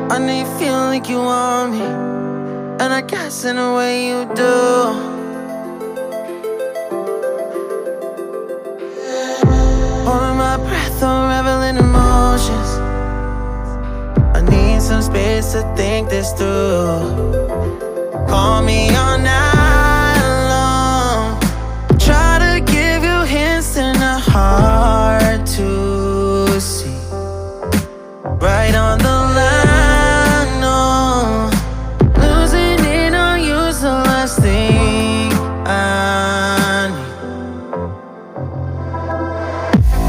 I know you feel like you want me, and I guess in a way you do. Holding my breath, unraveling emotions. I need some space to think this through. Call me all night long. Try to give you hints and a heart to see. Right on the line, no. Losing it on you's the last thing I need.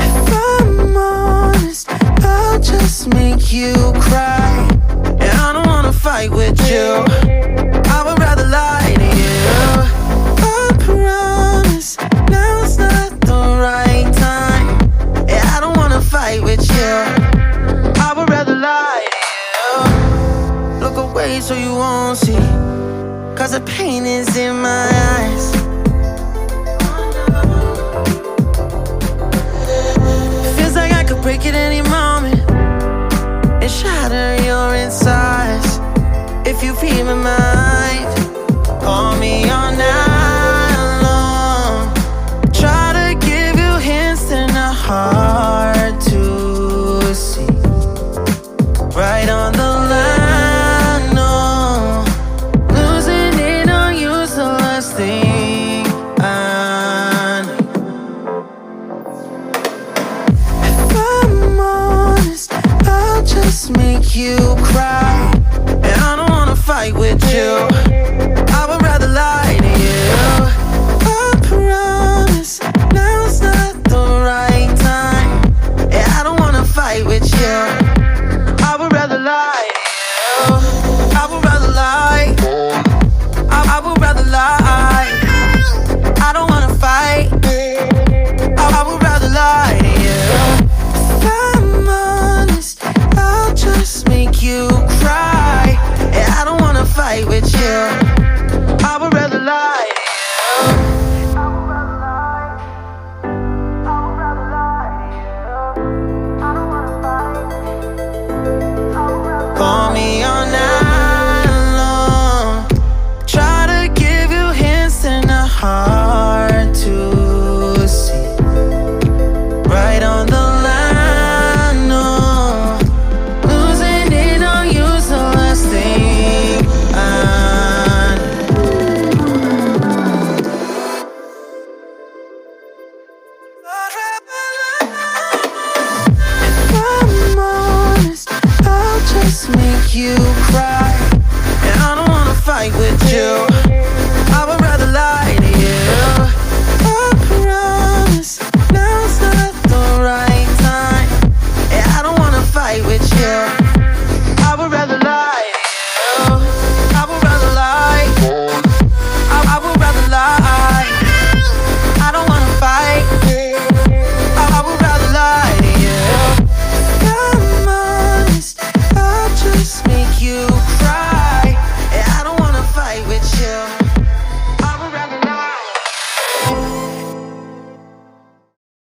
If I'm honest, I'll just make you cry. And I don't wanna fight with you. I would rather lie to you. I promise now's not the right time. And I don't wanna fight with you. I would rather lie to you. Look away so you won't see, 'cause the pain is in my eyes. Feels like I could break at any moment and shatter your insides. If you feel my mind, call me all night long. Try to give you hints and a heart to see. Right on the line, no. Losing it on you's the last thing I need. If I'm honest, I'll just make you cry. And I don't wanna fight with you. I would rather lie to you. I promise now's not the right time. And I don't wanna fight with you. I would rather lie to you. I would rather lie. I would rather lie. I don't wanna fight. I would rather lie to you. If I'm honest, I'll just make you cry. And I don't wanna fight with you. I would rather lie to you. Call me all night long. Try to give you hints and a heart to see. Right on the line, no. Losing it on you's the last thing I need. If I'm honest, I'll just make you cry. And I don't wanna fight with you.